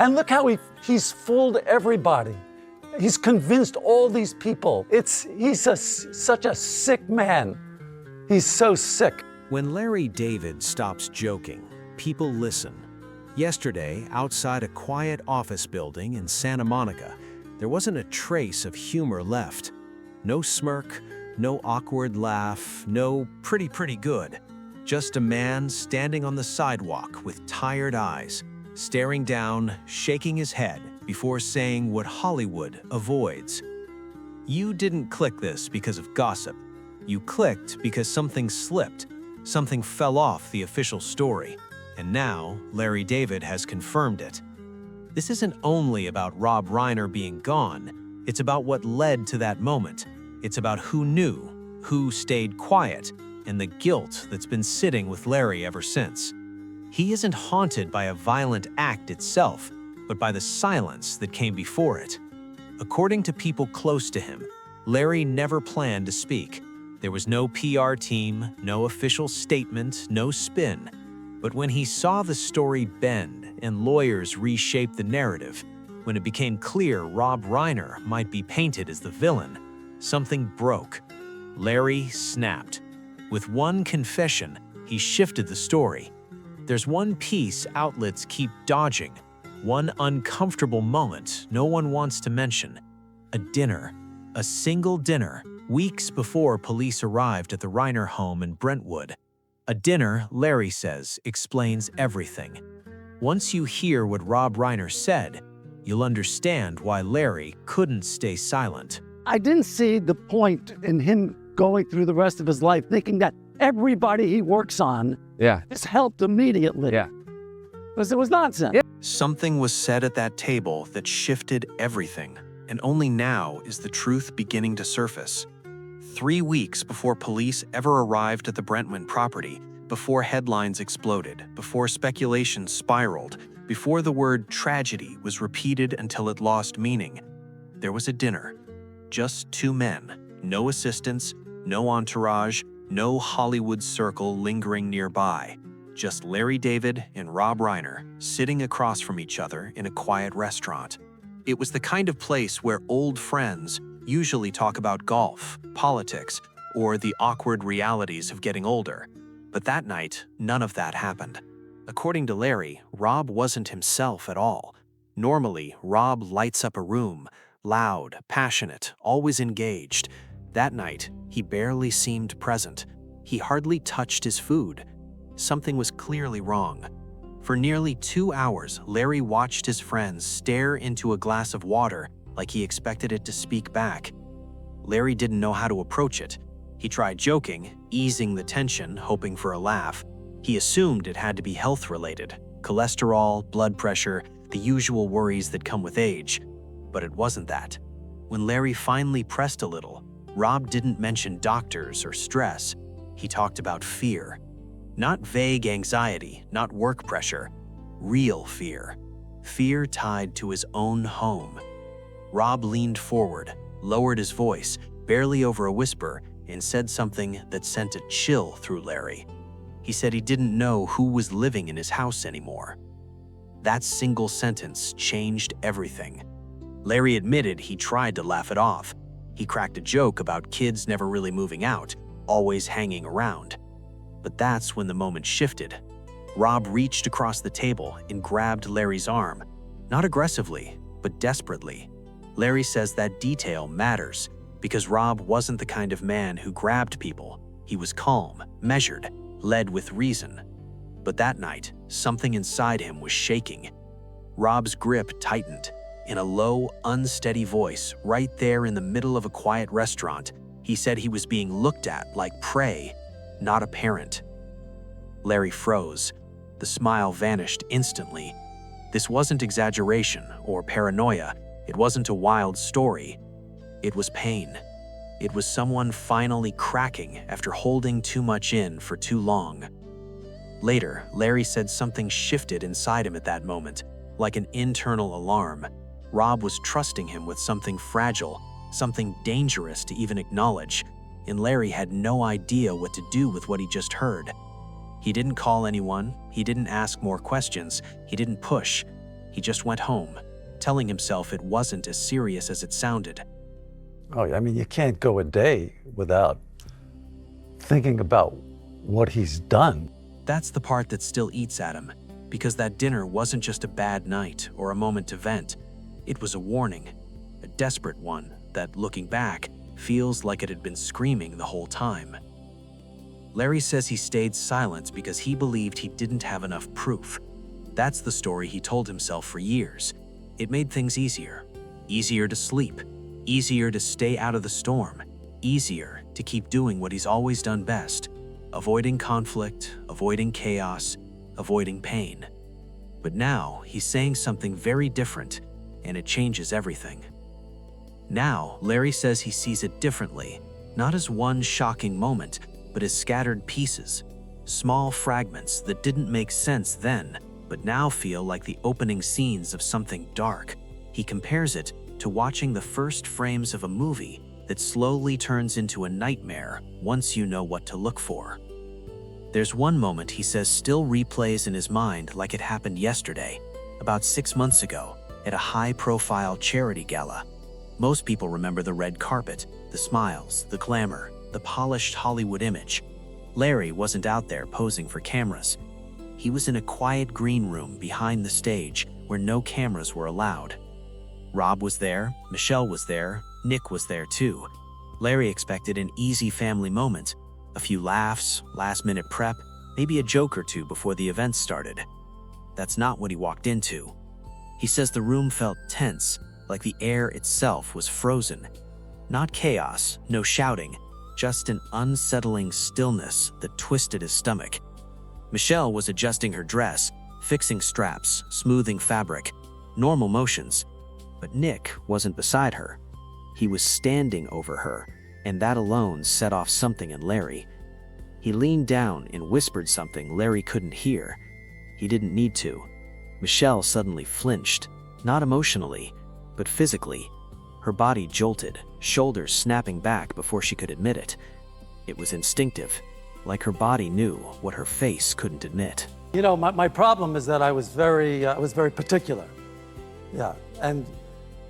And look how he's fooled everybody. He's convinced all these people. He's such a sick man. He's so sick. When Larry David stops joking, people listen. Yesterday, outside a quiet office building in Santa Monica, there wasn't a trace of humor left. No smirk, no awkward laugh, no pretty good. Just a man standing on the sidewalk with tired eyes, staring down, shaking his head before saying what Hollywood avoids. You didn't click this because of gossip. You clicked because something slipped, something fell off the official story, and now Larry David has confirmed it. This isn't only about Rob Reiner being gone, it's about what led to that moment. It's about who knew, who stayed quiet, and the guilt that's been sitting with Larry ever since. He isn't haunted by a violent act itself, but by the silence that came before it. According to people close to him, Larry never planned to speak. There was no PR team, no official statement, no spin. But when he saw the story bend and lawyers reshape the narrative, when it became clear Rob Reiner might be painted as the villain, something broke. Larry snapped. With one confession, he shifted the story. There's one piece outlets keep dodging, one uncomfortable moment no one wants to mention. A dinner, a single dinner, weeks before police arrived at the Reiner home in Brentwood. A dinner, Larry says, explains everything. Once you hear what Rob Reiner said, you'll understand why Larry couldn't stay silent. I didn't see the point in him going through the rest of his life thinking that everybody he works on is helped immediately. Because it was nonsense. Something was said at that table that shifted everything, and only now is the truth beginning to surface. 3 weeks before police ever arrived at the Brentwood property, before headlines exploded, before speculation spiraled, before the word tragedy was repeated until it lost meaning, there was a dinner. Just 2 men, no assistants, no entourage, no Hollywood circle lingering nearby. Just Larry David and Rob Reiner sitting across from each other in a quiet restaurant. It was the kind of place where old friends usually talk about golf, politics, or the awkward realities of getting older. But that night, none of that happened. According to Larry, Rob wasn't himself at all. Normally, Rob lights up a room, loud, passionate, always engaged. That night, he barely seemed present. He hardly touched his food. Something was clearly wrong. For nearly 2 hours, Larry watched his friends stare into a glass of water like he expected it to speak back. Larry didn't know how to approach it. He tried joking, easing the tension, hoping for a laugh. He assumed it had to be health-related, cholesterol, blood pressure, the usual worries that come with age. But it wasn't that. When Larry finally pressed a little, Rob didn't mention doctors or stress. He talked about fear. Not vague anxiety, not work pressure. Real fear. Fear tied to his own home. Rob leaned forward, lowered his voice, barely over a whisper, and said something that sent a chill through Larry. He said he didn't know who was living in his house anymore. That single sentence changed everything. Larry admitted he tried to laugh it off. He cracked a joke about kids never really moving out, always hanging around. But that's when the moment shifted. Rob reached across the table and grabbed Larry's arm, not aggressively, but desperately. Larry says that detail matters because Rob wasn't the kind of man who grabbed people. He was calm, measured, led with reason. But that night, something inside him was shaking. Rob's grip tightened. In a low, unsteady voice, right there in the middle of a quiet restaurant, he said he was being looked at like prey, not a parent. Larry froze. The smile vanished instantly. This wasn't exaggeration or paranoia. It wasn't a wild story. It was pain. It was someone finally cracking after holding too much in for too long. Later, Larry said something shifted inside him at that moment, like an internal alarm. Rob was trusting him with something fragile, something dangerous to even acknowledge, and Larry had no idea what to do with what he just heard. He didn't call anyone, he didn't ask more questions, he didn't push. He just went home, telling himself it wasn't as serious as it sounded. Oh, I mean, you can't go a day without thinking about what he's done. That's the part that still eats at him, because that dinner wasn't just a bad night or a moment to vent. It was a warning, a desperate one that, looking back, feels like it had been screaming the whole time. Larry says he stayed silent because he believed he didn't have enough proof. That's the story he told himself for years. It made things easier. Easier to sleep. Easier to stay out of the storm. Easier to keep doing what he's always done best. Avoiding conflict, avoiding chaos, avoiding pain. But now he's saying something very different, and it changes everything. Now, Larry says he sees it differently, not as one shocking moment, but as scattered pieces, small fragments that didn't make sense then, but now feel like the opening scenes of something dark. He compares it to watching the first frames of a movie that slowly turns into a nightmare once you know what to look for. There's one moment he says still replays in his mind like it happened yesterday, about 6 months ago, at a high-profile charity gala. Most people remember the red carpet, the smiles, the glamour, the polished Hollywood image. Larry wasn't out there posing for cameras. He was in a quiet green room behind the stage where no cameras were allowed. Rob was there, Michelle was there, Nick was there too. Larry expected an easy family moment, a few laughs, last-minute prep, maybe a joke or two before the event started. That's not what he walked into. He says the room felt tense, like the air itself was frozen. Not chaos, no shouting, just an unsettling stillness that twisted his stomach. Michelle was adjusting her dress, fixing straps, smoothing fabric, normal motions. But Nick wasn't beside her. He was standing over her, and that alone set off something in Larry. He leaned down and whispered something Larry couldn't hear. He didn't need to. Michelle suddenly flinched, not emotionally, but physically. Her body jolted, shoulders snapping back before she could admit it. It was instinctive, like her body knew what her face couldn't admit. You know, my problem is that I was very particular. Yeah, and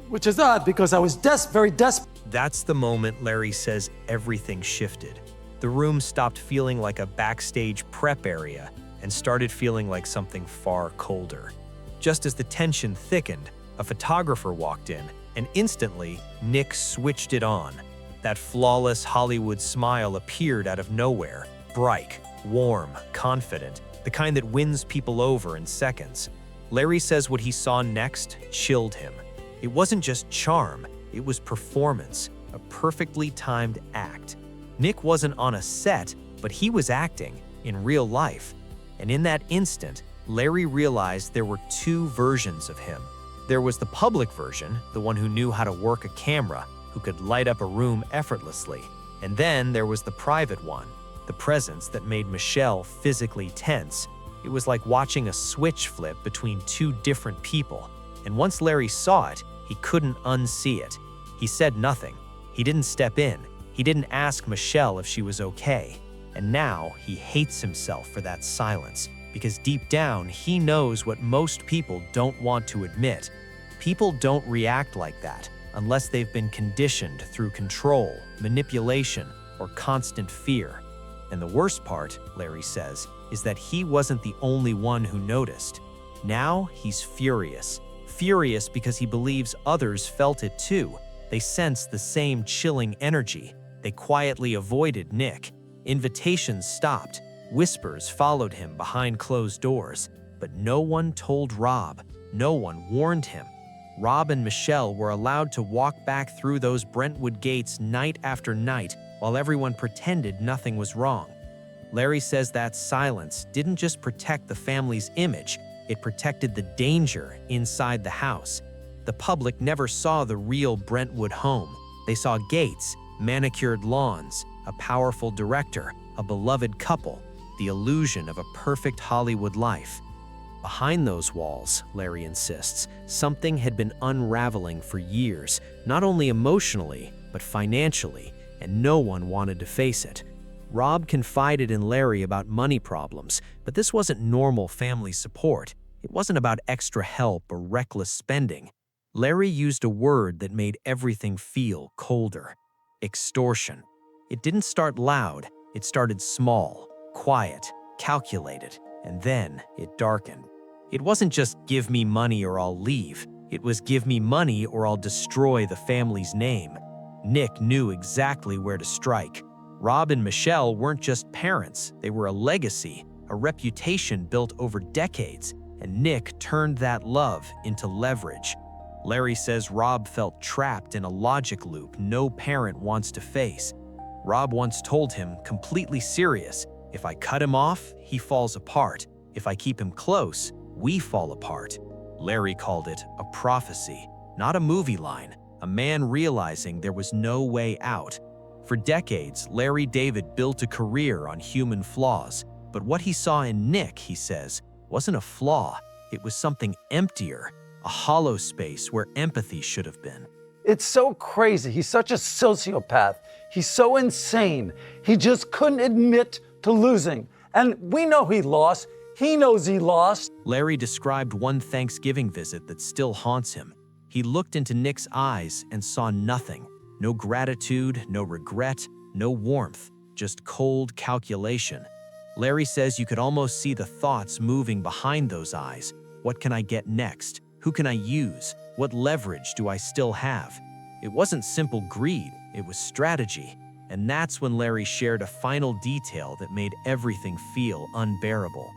which is odd because I was very desperate. That's the moment Larry says everything shifted. The room stopped feeling like a backstage prep area and started feeling like something far colder. Just as the tension thickened, a photographer walked in, and instantly, Nick switched it on. That flawless Hollywood smile appeared out of nowhere, bright, warm, confident, the kind that wins people over in seconds. Larry says what he saw next chilled him. It wasn't just charm, it was performance, a perfectly timed act. Nick wasn't on a set, but he was acting in real life. And in that instant, Larry realized there were two versions of him. There was the public version, the one who knew how to work a camera, who could light up a room effortlessly. And then there was the private one, the presence that made Michelle physically tense. It was like watching a switch flip between two different people. And once Larry saw it, he couldn't unsee it. He said nothing. He didn't step in. He didn't ask Michelle if she was okay. And now he hates himself for that silence, because deep down he knows what most people don't want to admit. People don't react like that unless they've been conditioned through control, manipulation, or constant fear. And the worst part, Larry says, is that he wasn't the only one who noticed. Now he's furious. Furious because he believes others felt it too. They sensed the same chilling energy. They quietly avoided Nick. Invitations stopped. Whispers followed him behind closed doors. But no one told Rob. No one warned him. Rob and Michelle were allowed to walk back through those Brentwood gates night after night while everyone pretended nothing was wrong. Larry says that silence didn't just protect the family's image, it protected the danger inside the house. The public never saw the real Brentwood home. They saw gates, manicured lawns, a powerful director, a beloved couple, the illusion of a perfect Hollywood life. Behind those walls, Larry insists, something had been unraveling for years, not only emotionally, but financially, and no one wanted to face it. Rob confided in Larry about money problems, but this wasn't normal family support. It wasn't about extra help or reckless spending. Larry used a word that made everything feel colder: extortion. It didn't start loud, it started small, quiet, calculated, and then it darkened. It wasn't just "give me money or I'll leave." It was "give me money or I'll destroy the family's name." Nick knew exactly where to strike. Rob and Michelle weren't just parents, they were a legacy, a reputation built over decades, and Nick turned that love into leverage. Larry says Rob felt trapped in a logic loop no parent wants to face. Rob once told him, completely serious, "If I cut him off, he falls apart. If I keep him close, we fall apart." Larry called it a prophecy, not a movie line, a man realizing there was no way out. For decades, Larry David built a career on human flaws, but what he saw in Nick, he says, wasn't a flaw. It was something emptier, a hollow space where empathy should have been. It's so crazy. He's such a sociopath. He's so insane. He just couldn't admit to losing. And we know he lost. He knows he lost. Larry described one Thanksgiving visit that still haunts him. He looked into Nick's eyes and saw nothing. No gratitude, no regret, no warmth, just cold calculation. Larry says you could almost see the thoughts moving behind those eyes. What can I get next? Who can I use? What leverage do I still have? It wasn't simple greed, it was strategy. And that's when Larry shared a final detail that made everything feel unbearable.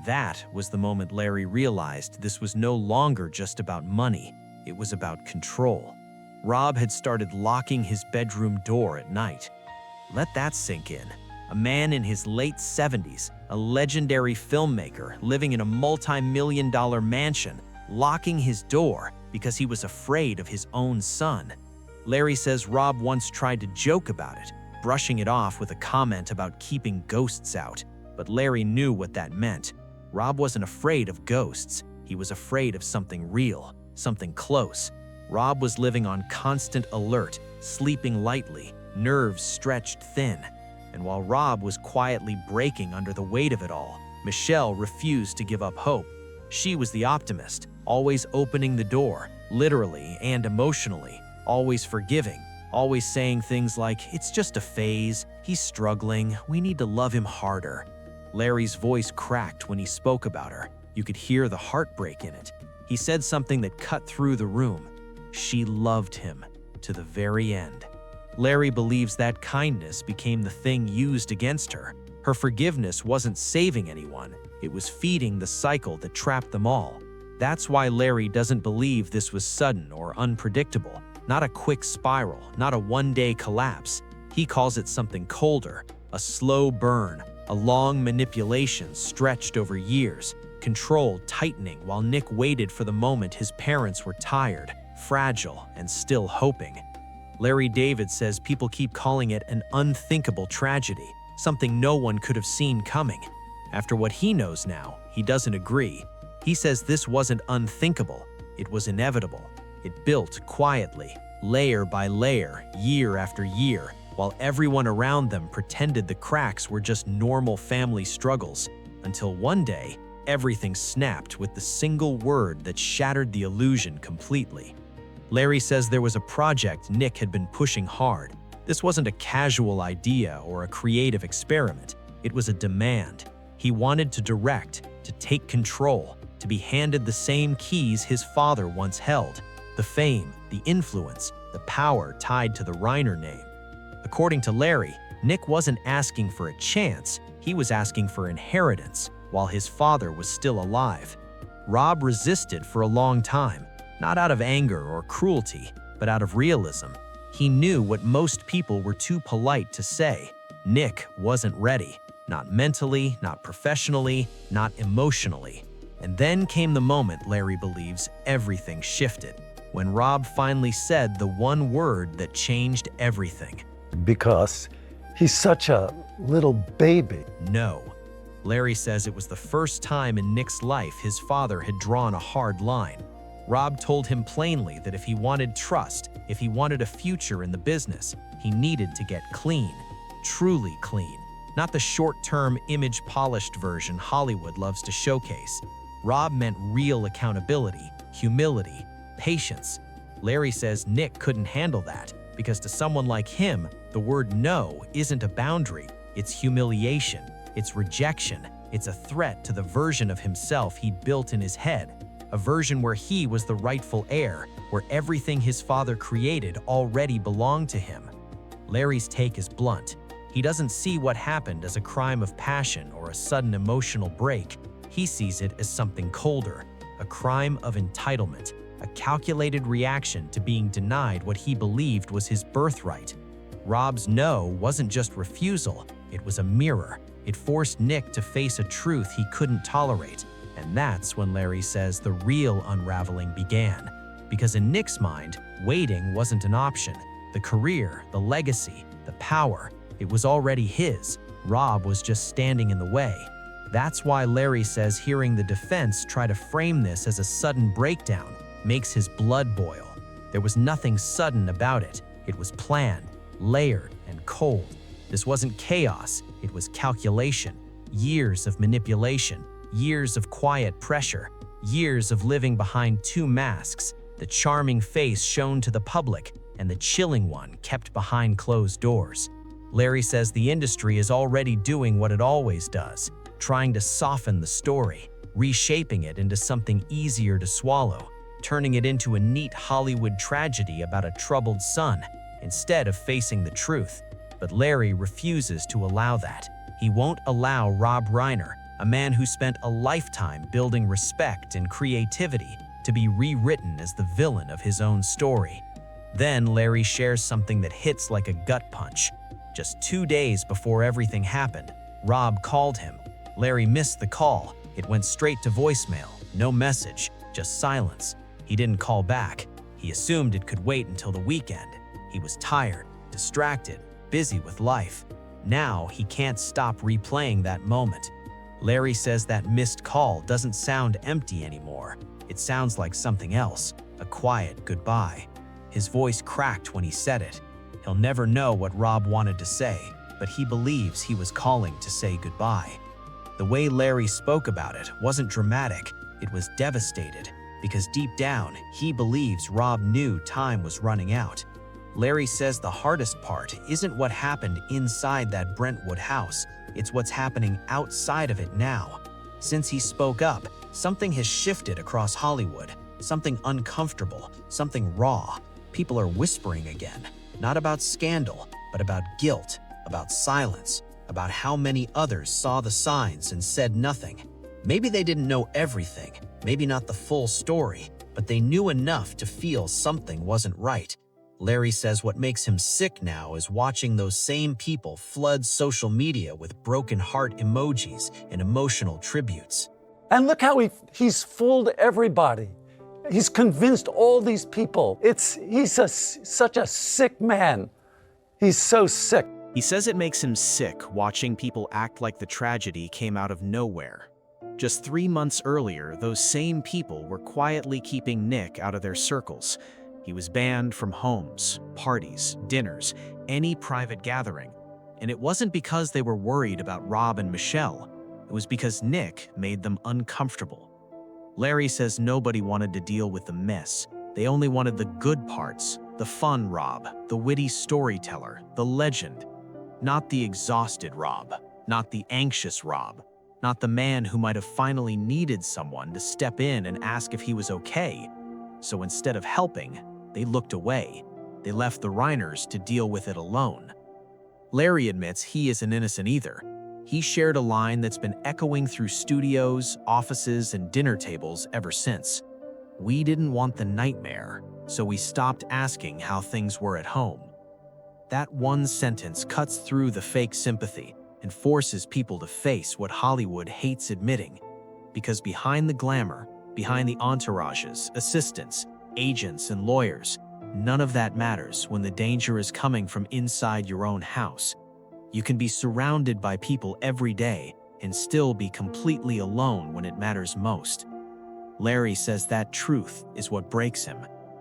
That was the moment Larry realized this was no longer just about money, it was about control. Rob had started locking his bedroom door at night. Let that sink in. A man in his late 70s, a legendary filmmaker living in a multi-million-dollar mansion, locking his door because he was afraid of his own son. Larry says Rob once tried to joke about it, brushing it off with a comment about keeping ghosts out. But Larry knew what that meant. Rob wasn't afraid of ghosts. He was afraid of something real, something close. Rob was living on constant alert, sleeping lightly, nerves stretched thin. And while Rob was quietly breaking under the weight of it all, Michelle refused to give up hope. She was the optimist, always opening the door, literally and emotionally, always forgiving, always saying things like, "It's just a phase, he's struggling, we need to love him harder." Larry's voice cracked when he spoke about her. You could hear the heartbreak in it. He said something that cut through the room. She loved him to the very end. Larry believes that kindness became the thing used against her. Her forgiveness wasn't saving anyone, it was feeding the cycle that trapped them all. That's why Larry doesn't believe this was sudden or unpredictable, not a quick spiral, not a one-day collapse. He calls it something colder, a slow burn, a long manipulation stretched over years, control tightening while Nick waited for the moment his parents were tired, fragile, and still hoping. Larry David says people keep calling it an unthinkable tragedy, something no one could have seen coming. After what he knows now, he doesn't agree. He says this wasn't unthinkable, it was inevitable. It built quietly, layer by layer, year after year, while everyone around them pretended the cracks were just normal family struggles, until one day, everything snapped with the single word that shattered the illusion completely. Larry says there was a project Nick had been pushing hard. This wasn't a casual idea or a creative experiment. It was a demand. He wanted to direct, to take control, to be handed the same keys his father once held. The fame, the influence, the power tied to the Reiner name. According to Larry, Nick wasn't asking for a chance, he was asking for inheritance while his father was still alive. Rob resisted for a long time, not out of anger or cruelty, but out of realism. He knew what most people were too polite to say. Nick wasn't ready, not mentally, not professionally, not emotionally. And then came the moment Larry believes everything shifted, when Rob finally said the one word that changed everything. Because he's such a little baby. No. Larry says it was the first time in Nick's life his father had drawn a hard line. Rob told him plainly that if he wanted trust, if he wanted a future in the business, he needed to get clean, truly clean, not the short-term, image-polished version Hollywood loves to showcase. Rob meant real accountability, humility, patience. Larry says Nick couldn't handle that because to someone like him, the word no isn't a boundary, it's humiliation, it's rejection, it's a threat to the version of himself he'd built in his head, a version where he was the rightful heir, where everything his father created already belonged to him. Larry's take is blunt. He doesn't see what happened as a crime of passion or a sudden emotional break. He sees it as something colder, a crime of entitlement, a calculated reaction to being denied what he believed was his birthright. Rob's no wasn't just refusal, it was a mirror. It forced Nick to face a truth he couldn't tolerate. And that's when Larry says the real unraveling began. Because in Nick's mind, waiting wasn't an option. The career, the legacy, the power, it was already his. Rob was just standing in the way. That's why Larry says hearing the defense try to frame this as a sudden breakdown makes his blood boil. There was nothing sudden about it. It was planned, layered, and cold. This wasn't chaos, it was calculation. Years of manipulation, years of quiet pressure, years of living behind two masks, the charming face shown to the public and the chilling one kept behind closed doors. Larry says the industry is already doing what it always does, trying to soften the story, reshaping it into something easier to swallow, turning it into a neat Hollywood tragedy about a troubled son, instead of facing the truth. But Larry refuses to allow that. He won't allow Rob Reiner, a man who spent a lifetime building respect and creativity, to be rewritten as the villain of his own story. Then Larry shares something that hits like a gut punch. Just 2 days before everything happened, Rob called him. Larry missed the call. It went straight to voicemail. No message, just silence. He didn't call back. He assumed it could wait until the weekend. He was tired, distracted, busy with life. Now he can't stop replaying that moment. Larry says that missed call doesn't sound empty anymore. It sounds like something else, a quiet goodbye. His voice cracked when he said it. He'll never know what Rob wanted to say, but he believes he was calling to say goodbye. The way Larry spoke about it wasn't dramatic, it was devastated, because deep down, he believes Rob knew time was running out. Larry says the hardest part isn't what happened inside that Brentwood house, it's what's happening outside of it now. Since he spoke up, something has shifted across Hollywood, something uncomfortable, something raw. People are whispering again, not about scandal, but about guilt, about silence, about how many others saw the signs and said nothing. Maybe they didn't know everything, maybe not the full story, but they knew enough to feel something wasn't right. Larry says what makes him sick now is watching those same people flood social media with broken heart emojis and emotional tributes. And look how he's fooled everybody. He's convinced all these people. He's such a sick man. He's so sick. He says it makes him sick watching people act like the tragedy came out of nowhere. Just 3 months earlier, those same people were quietly keeping Nick out of their circles. He was banned from homes, parties, dinners, any private gathering. And it wasn't because they were worried about Rob and Michelle. It was because Nick made them uncomfortable. Larry says nobody wanted to deal with the mess. They only wanted the good parts, the fun Rob, the witty storyteller, the legend. Not the exhausted Rob, not the anxious Rob, not the man who might have finally needed someone to step in and ask if he was okay. So instead of helping, they looked away. They left the Reiners to deal with it alone. Larry admits he isn't innocent either. He shared a line that's been echoing through studios, offices, and dinner tables ever since. We didn't want the nightmare, so we stopped asking how things were at home. That one sentence cuts through the fake sympathy and forces people to face what Hollywood hates admitting. Because behind the glamour, behind the entourages, assistants, agents, and lawyers, none of that matters when the danger is coming from inside your own house. You can be surrounded by people every day and still be completely alone when it matters most. Larry says that truth is what breaks him.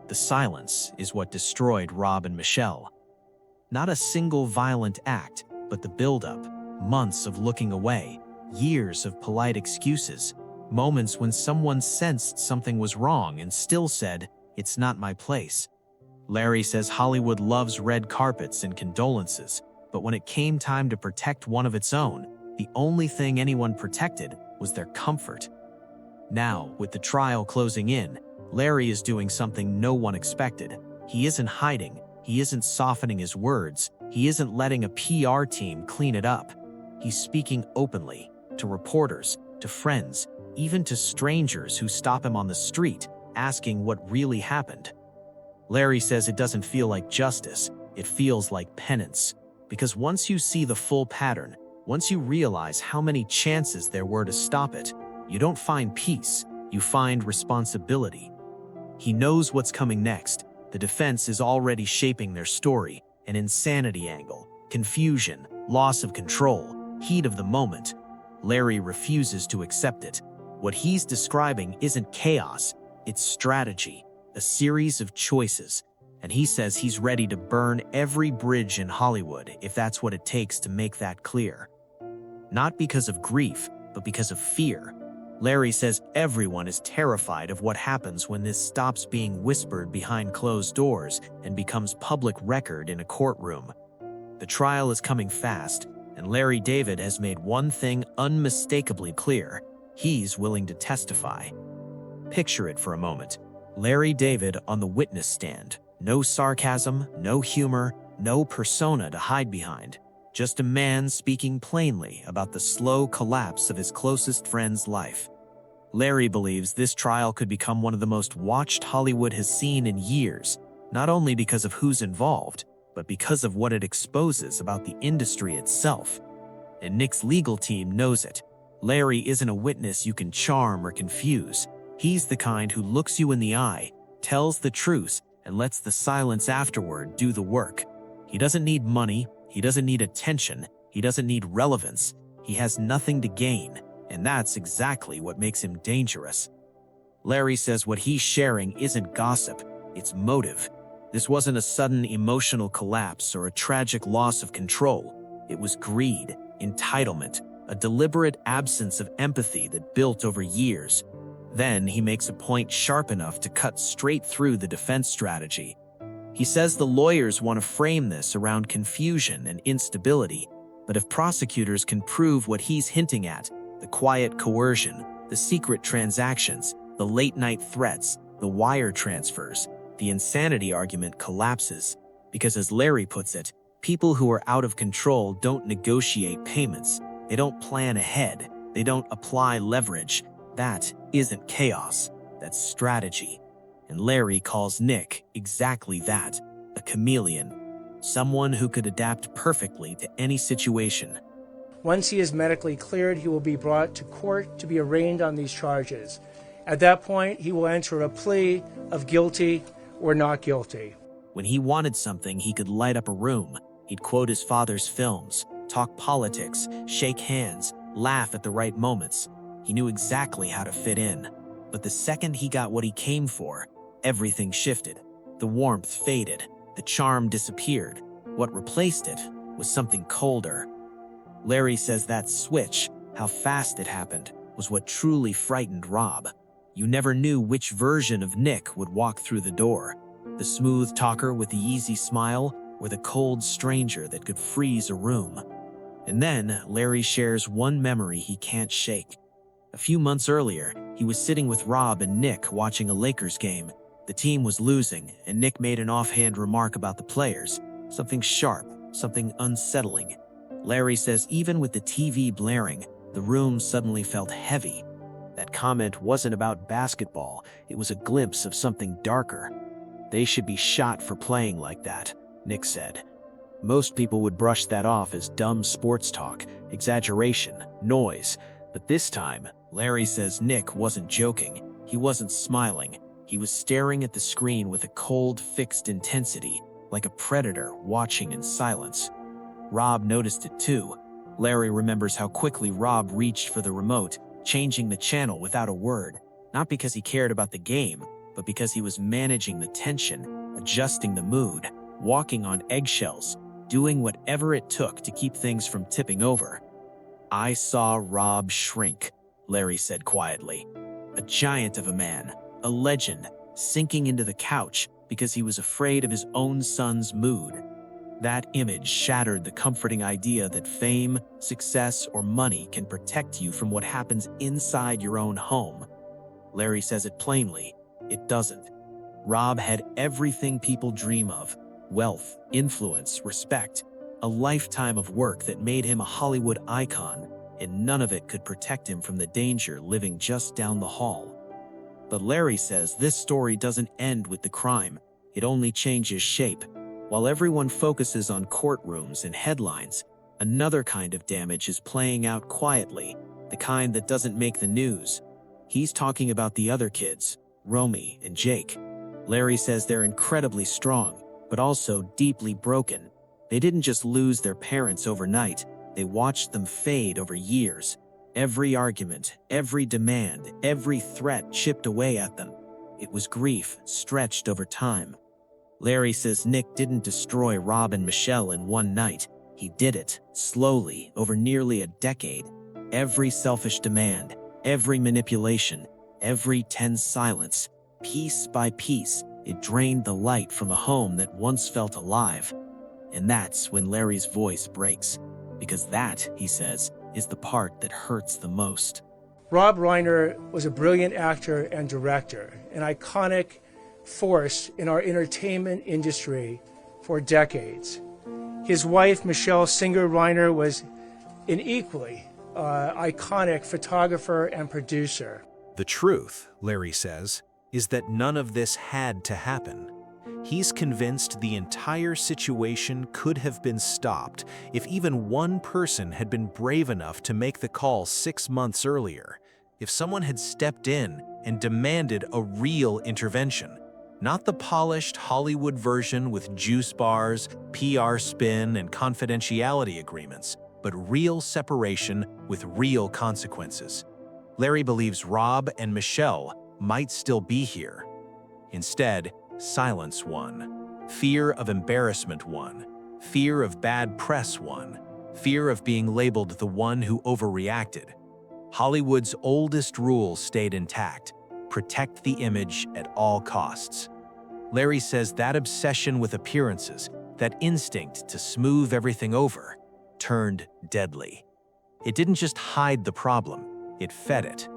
The silence is what destroyed Rob and Michelle. Not a single violent act, but the buildup, months of looking away, years of polite excuses, moments when someone sensed something was wrong and still said, "It's not my place." Larry says Hollywood loves red carpets and condolences, but when it came time to protect one of its own, the only thing anyone protected was their comfort. Now, with the trial closing in, Larry is doing something no one expected. He isn't hiding, he isn't softening his words, he isn't letting a PR team clean it up. He's speaking openly, to reporters, to friends, even to strangers who stop him on the street, asking what really happened. Larry says it doesn't feel like justice, it feels like penance. Because once you see the full pattern, once you realize how many chances there were to stop it, you don't find peace, you find responsibility. He knows what's coming next. The defense is already shaping their story, an insanity angle, confusion, loss of control, heat of the moment. Larry refuses to accept it. What he's describing isn't chaos, it's strategy, a series of choices. And he says he's ready to burn every bridge in Hollywood if that's what it takes to make that clear. Not because of grief, but because of fear. Larry says everyone is terrified of what happens when this stops being whispered behind closed doors and becomes public record in a courtroom. The trial is coming fast, and Larry David has made one thing unmistakably clear: he's willing to testify. Picture it for a moment. Larry David on the witness stand. No sarcasm, no humor, no persona to hide behind. Just a man speaking plainly about the slow collapse of his closest friend's life. Larry believes this trial could become one of the most watched Hollywood has seen in years, not only because of who's involved, but because of what it exposes about the industry itself. And Nick's legal team knows it. Larry isn't a witness you can charm or confuse. He's the kind who looks you in the eye, tells the truth, and lets the silence afterward do the work. He doesn't need money, he doesn't need attention, he doesn't need relevance. He has nothing to gain, and that's exactly what makes him dangerous. Larry says what he's sharing isn't gossip, it's motive. This wasn't a sudden emotional collapse or a tragic loss of control. It was greed, entitlement, a deliberate absence of empathy that built over years. Then he makes a point sharp enough to cut straight through the defense strategy. He says the lawyers want to frame this around confusion and instability, but if prosecutors can prove what he's hinting at, the quiet coercion, the secret transactions, the late-night threats, the wire transfers, the insanity argument collapses. Because as Larry puts it, people who are out of control don't negotiate payments, they don't plan ahead, they don't apply leverage. That isn't chaos, that's strategy. And Larry calls Nick exactly that, a chameleon, someone who could adapt perfectly to any situation. Once he is medically cleared, he will be brought to court to be arraigned on these charges. At that point, he will enter a plea of guilty or not guilty. When he wanted something, he could light up a room. He'd quote his father's films, talk politics, shake hands, laugh at the right moments. He knew exactly how to fit in. But the second he got what he came for, everything shifted. The warmth faded. The charm disappeared. What replaced it was something colder. Larry says that switch, how fast it happened, was what truly frightened Rob. You never knew which version of Nick would walk through the door. The smooth talker with the easy smile, or the cold stranger that could freeze a room. And then Larry shares one memory he can't shake. A few months earlier, he was sitting with Rob and Nick watching a Lakers game. The team was losing, and Nick made an offhand remark about the players. Something sharp, something unsettling. Larry says even with the TV blaring, the room suddenly felt heavy. That comment wasn't about basketball, it was a glimpse of something darker. They should be shot for playing like that, Nick said. Most people would brush that off as dumb sports talk, exaggeration, noise. But this time, Larry says Nick wasn't joking. He wasn't smiling. He was staring at the screen with a cold, fixed intensity, like a predator watching in silence. Rob noticed it too. Larry remembers how quickly Rob reached for the remote, changing the channel without a word, not because he cared about the game, but because he was managing the tension, adjusting the mood, walking on eggshells, doing whatever it took to keep things from tipping over. I saw Rob shrink. Larry said quietly. A giant of a man, a legend, sinking into the couch because he was afraid of his own son's mood. That image shattered the comforting idea that fame, success, or money can protect you from what happens inside your own home. Larry says it plainly, it doesn't. Rob had everything people dream of: wealth, influence, respect, a lifetime of work that made him a Hollywood icon, and none of it could protect him from the danger living just down the hall. But Larry says this story doesn't end with the crime, it only changes shape. While everyone focuses on courtrooms and headlines, another kind of damage is playing out quietly, the kind that doesn't make the news. He's talking about the other kids, Romy and Jake. Larry says they're incredibly strong, but also deeply broken. They didn't just lose their parents overnight, they watched them fade over years. Every argument, every demand, every threat chipped away at them. It was grief stretched over time. Larry says Nick didn't destroy Rob and Michelle in one night. He did it, slowly, over nearly a decade. Every selfish demand, every manipulation, every tense silence, piece by piece, it drained the light from a home that once felt alive. And that's when Larry's voice breaks. Because that, he says, is the part that hurts the most. Rob Reiner was a brilliant actor and director, an iconic force in our entertainment industry for decades. His wife, Michelle Singer Reiner, was an equally iconic photographer and producer. The truth, Larry says, is that none of this had to happen. He's convinced the entire situation could have been stopped if even one person had been brave enough to make the call 6 months earlier, if someone had stepped in and demanded a real intervention. Not the polished Hollywood version with juice bars, PR spin, and confidentiality agreements, but real separation with real consequences. Larry believes Rob and Michelle might still be here. Instead, silence won. Fear of embarrassment won. Fear of bad press won. Fear of being labeled the one who overreacted. Hollywood's oldest rule stayed intact: protect the image at all costs. Larry says that obsession with appearances, that instinct to smooth everything over, turned deadly. It didn't just hide the problem, it fed it.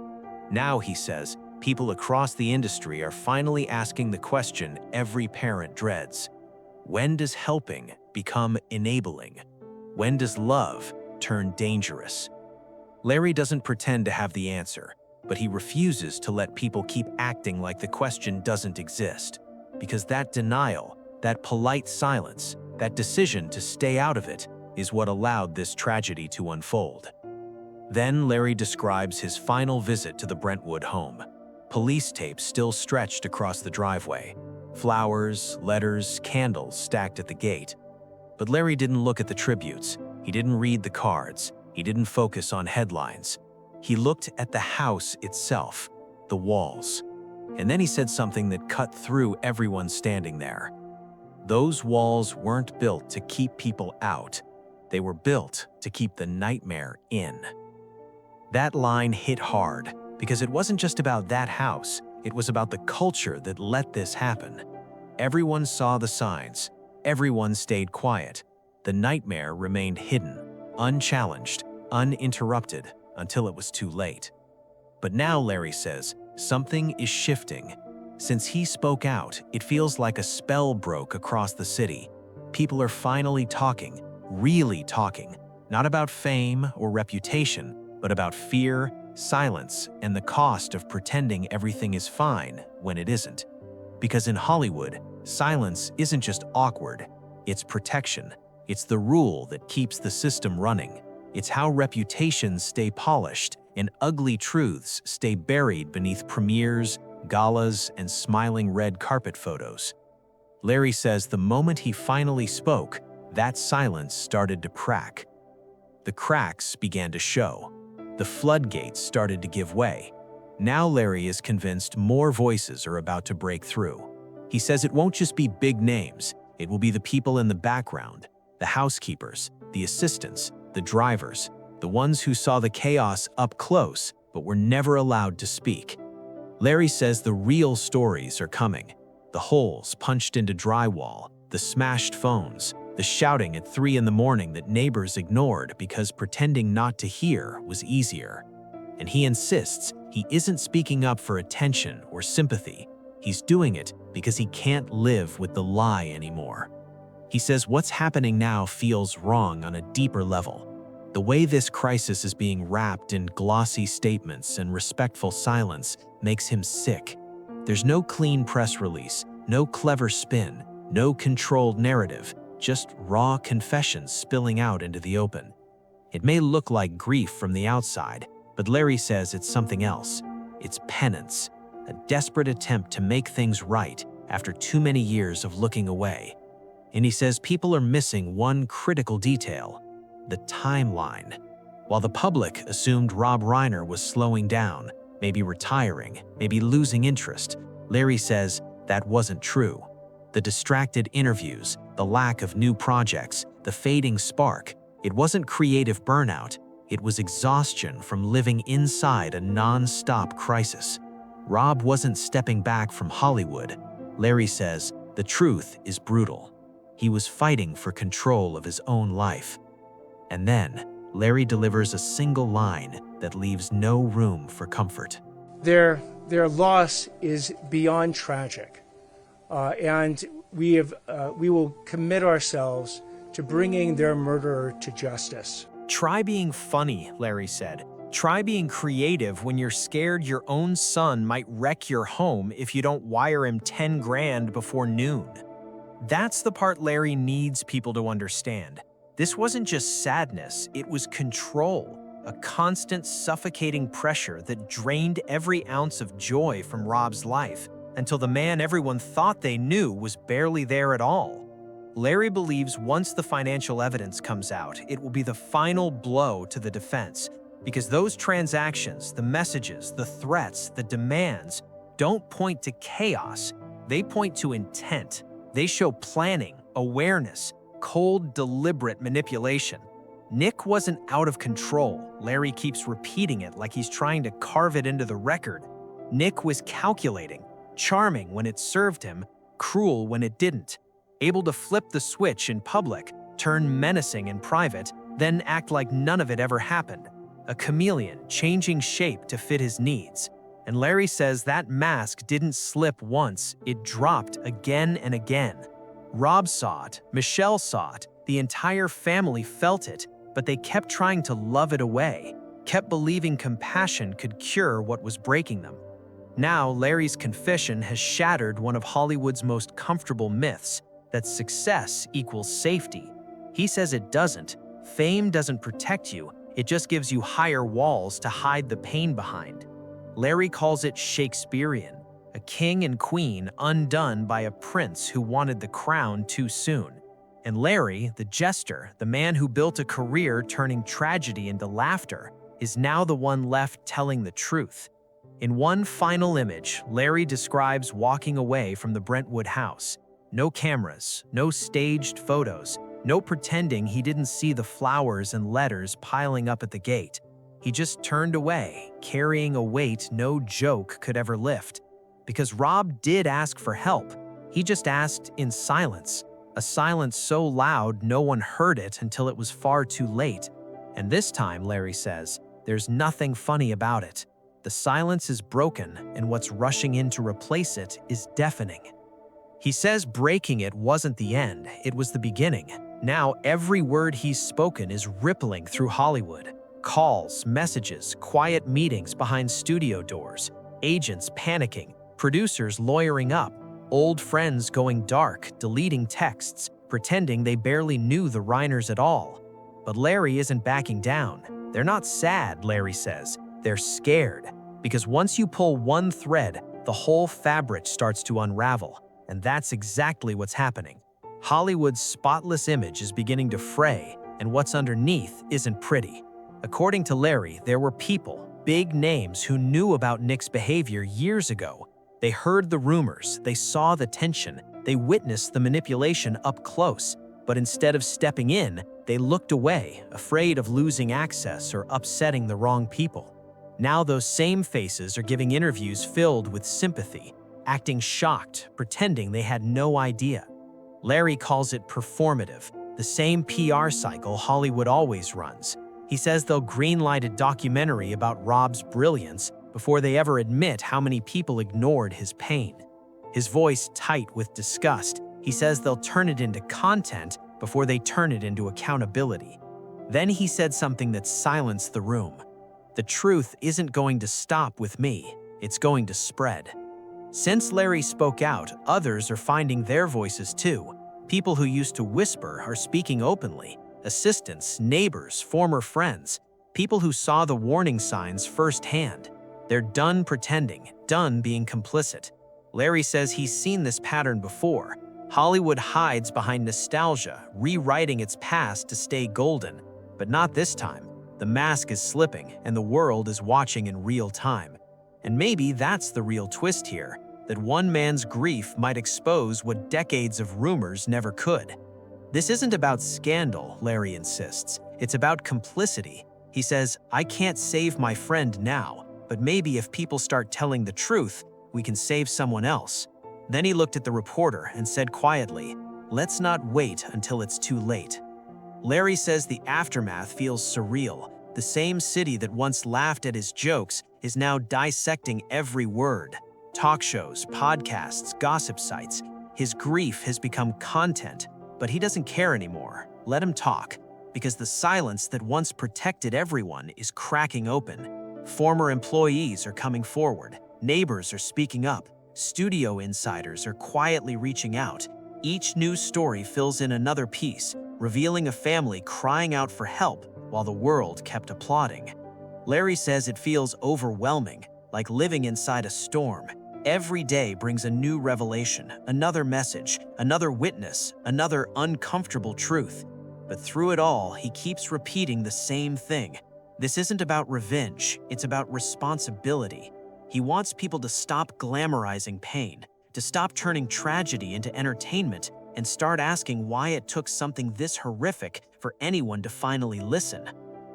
Now, he says, people across the industry are finally asking the question every parent dreads. When does helping become enabling? When does love turn dangerous? Larry doesn't pretend to have the answer, but he refuses to let people keep acting like the question doesn't exist. Because that denial, that polite silence, that decision to stay out of it is what allowed this tragedy to unfold. Then Larry describes his final visit to the Brentwood home. Police tape still stretched across the driveway. Flowers, letters, candles stacked at the gate. But Larry didn't look at the tributes. He didn't read the cards. He didn't focus on headlines. He looked at the house itself, the walls. And then he said something that cut through everyone standing there. Those walls weren't built to keep people out. They were built to keep the nightmare in. That line hit hard because it wasn't just about that house. It was about the culture that let this happen. Everyone saw the signs. Everyone stayed quiet. The nightmare remained hidden, unchallenged, uninterrupted until it was too late. But now, Larry says, something is shifting. Since he spoke out, it feels like a spell broke across the city. People are finally talking, really talking, not about fame or reputation, but about fear, silence, and the cost of pretending everything is fine when it isn't. Because in Hollywood, silence isn't just awkward, it's protection. It's the rule that keeps the system running. It's how reputations stay polished and ugly truths stay buried beneath premieres, galas, and smiling red carpet photos. Larry says the moment he finally spoke, that silence started to crack. The cracks began to show. The floodgates started to give way. Now Larry is convinced more voices are about to break through. He says it won't just be big names, it will be the people in the background, the housekeepers, the assistants, the drivers, the ones who saw the chaos up close but were never allowed to speak. Larry says the real stories are coming. The holes punched into drywall, the smashed phones, the shouting at 3 in the morning that neighbors ignored because pretending not to hear was easier. And he insists he isn't speaking up for attention or sympathy. He's doing it because he can't live with the lie anymore. He says what's happening now feels wrong on a deeper level. The way this crisis is being wrapped in glossy statements and respectful silence makes him sick. There's no clean press release, no clever spin, no controlled narrative, just raw confessions spilling out into the open. It may look like grief from the outside, but Larry says it's something else. It's penance, a desperate attempt to make things right after too many years of looking away. And he says people are missing one critical detail: the timeline. While the public assumed Rob Reiner was slowing down, maybe retiring, maybe losing interest, Larry says that wasn't true. The distracted interviews, the lack of new projects, the fading spark, it wasn't creative burnout, it was exhaustion from living inside a non-stop crisis. Rob wasn't stepping back from Hollywood. Larry says the truth is brutal. He was fighting for control of his own life. And then, Larry delivers a single line that leaves no room for comfort. Their loss is beyond tragic, and we will commit ourselves to bringing their murderer to justice. Try being funny, Larry said. Try being creative when you're scared your own son might wreck your home if you don't wire him 10 grand before noon. That's the part Larry needs people to understand. This wasn't just sadness, it was control, a constant suffocating pressure that drained every ounce of joy from Rob's life until the man everyone thought they knew was barely there at all. Larry believes once the financial evidence comes out, it will be the final blow to the defense, because those transactions, the messages, the threats, the demands, don't point to chaos, they point to intent. They show planning, awareness, cold, deliberate manipulation. Nick wasn't out of control. Larry keeps repeating it like he's trying to carve it into the record. Nick was calculating, charming when it served him, cruel when it didn't, able to flip the switch in public, turn menacing in private, then act like none of it ever happened. A chameleon changing shape to fit his needs. And Larry says that mask didn't slip once, it dropped again and again. Rob saw it, Michelle saw it, the entire family felt it, but they kept trying to love it away, kept believing compassion could cure what was breaking them. Now, Larry's confession has shattered one of Hollywood's most comfortable myths, that success equals safety. He says it doesn't. Fame doesn't protect you, it just gives you higher walls to hide the pain behind. Larry calls it Shakespearean, a king and queen undone by a prince who wanted the crown too soon. And Larry, the jester, the man who built a career turning tragedy into laughter, is now the one left telling the truth. In one final image, Larry describes walking away from the Brentwood house. No cameras, no staged photos, no pretending he didn't see the flowers and letters piling up at the gate. He just turned away, carrying a weight no joke could ever lift. Because Rob did ask for help. He just asked in silence. A silence so loud no one heard it until it was far too late. And this time, Larry says, there's nothing funny about it. The silence is broken, and what's rushing in to replace it is deafening. He says breaking it wasn't the end, it was the beginning. Now every word he's spoken is rippling through Hollywood. Calls, messages, quiet meetings behind studio doors, agents panicking, producers lawyering up, old friends going dark, deleting texts, pretending they barely knew the Reiners at all. But Larry isn't backing down. They're not sad, Larry says. They're scared. Because once you pull one thread, the whole fabric starts to unravel. And that's exactly what's happening. Hollywood's spotless image is beginning to fray, and what's underneath isn't pretty. According to Larry, there were people, big names, who knew about Nick's behavior years ago. They heard the rumors, they saw the tension, they witnessed the manipulation up close, but instead of stepping in, they looked away, afraid of losing access or upsetting the wrong people. Now those same faces are giving interviews filled with sympathy, acting shocked, pretending they had no idea. Larry calls it performative, the same PR cycle Hollywood always runs. He says they'll greenlight a documentary about Rob's brilliance before they ever admit how many people ignored his pain. His voice tight with disgust, he says they'll turn it into content before they turn it into accountability. Then he said something that silenced the room. The truth isn't going to stop with me, it's going to spread. Since Larry spoke out, others are finding their voices too. People who used to whisper are speaking openly. Assistants, neighbors, former friends, people who saw the warning signs firsthand. They're done pretending, done being complicit. Larry says he's seen this pattern before. Hollywood hides behind nostalgia, rewriting its past to stay golden. But not this time. The mask is slipping, and the world is watching in real time. And maybe that's the real twist here, that one man's grief might expose what decades of rumors never could. This isn't about scandal, Larry insists. It's about complicity. He says, I can't save my friend now, but maybe if people start telling the truth, we can save someone else. Then he looked at the reporter and said quietly, let's not wait until it's too late. Larry says the aftermath feels surreal. The same city that once laughed at his jokes is now dissecting every word. Talk shows, podcasts, gossip sites. His grief has become content, but he doesn't care anymore. Let him talk, because the silence that once protected everyone is cracking open. Former employees are coming forward. Neighbors are speaking up. Studio insiders are quietly reaching out. Each news story fills in another piece, revealing a family crying out for help while the world kept applauding. Larry says it feels overwhelming, like living inside a storm. Every day brings a new revelation, another message, another witness, another uncomfortable truth. But through it all, he keeps repeating the same thing. This isn't about revenge, it's about responsibility. He wants people to stop glamorizing pain, to stop turning tragedy into entertainment, and start asking why it took something this horrific for anyone to finally listen.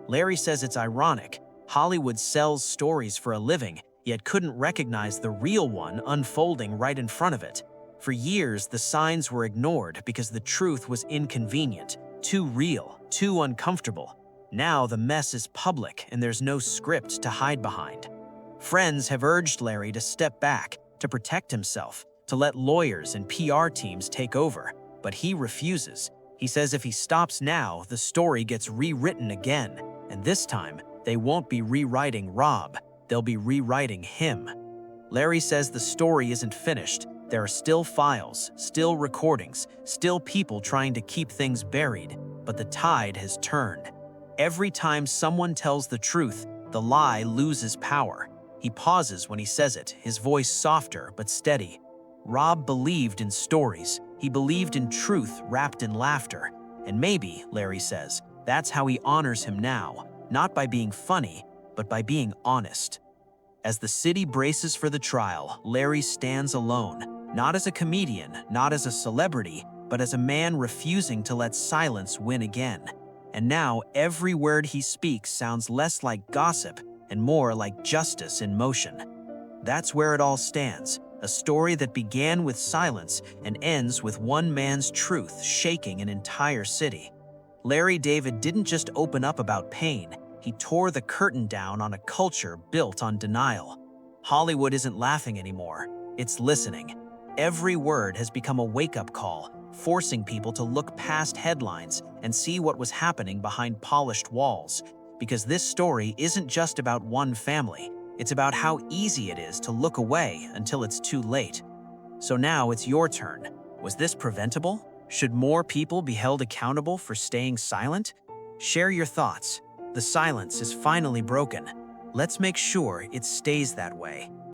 Larry says it's ironic. Hollywood sells stories for a living, yet couldn't recognize the real one unfolding right in front of it. For years, the signs were ignored because the truth was inconvenient, too real, too uncomfortable. Now the mess is public and there's no script to hide behind. Friends have urged Larry to step back, to protect himself, to let lawyers and PR teams take over, but he refuses. He says if he stops now, the story gets rewritten again, and this time, they won't be rewriting Rob, they'll be rewriting him. Larry says the story isn't finished. There are still files, still recordings, still people trying to keep things buried, but the tide has turned. Every time someone tells the truth, the lie loses power. He pauses when he says it, his voice softer but steady. Rob believed in stories. He believed in truth wrapped in laughter. And maybe, Larry says, that's how he honors him now, not by being funny, but by being honest. As the city braces for the trial, Larry stands alone, not as a comedian, not as a celebrity, but as a man refusing to let silence win again. And now every word he speaks sounds less like gossip and more like justice in motion. That's where it all stands, a story that began with silence and ends with one man's truth shaking an entire city. Larry David didn't just open up about pain, he tore the curtain down on a culture built on denial. Hollywood isn't laughing anymore, it's listening. Every word has become a wake-up call, forcing people to look past headlines and see what was happening behind polished walls. Because this story isn't just about one family, it's about how easy it is to look away until it's too late. So now it's your turn. Was this preventable? Should more people be held accountable for staying silent? Share your thoughts. The silence is finally broken. Let's make sure it stays that way.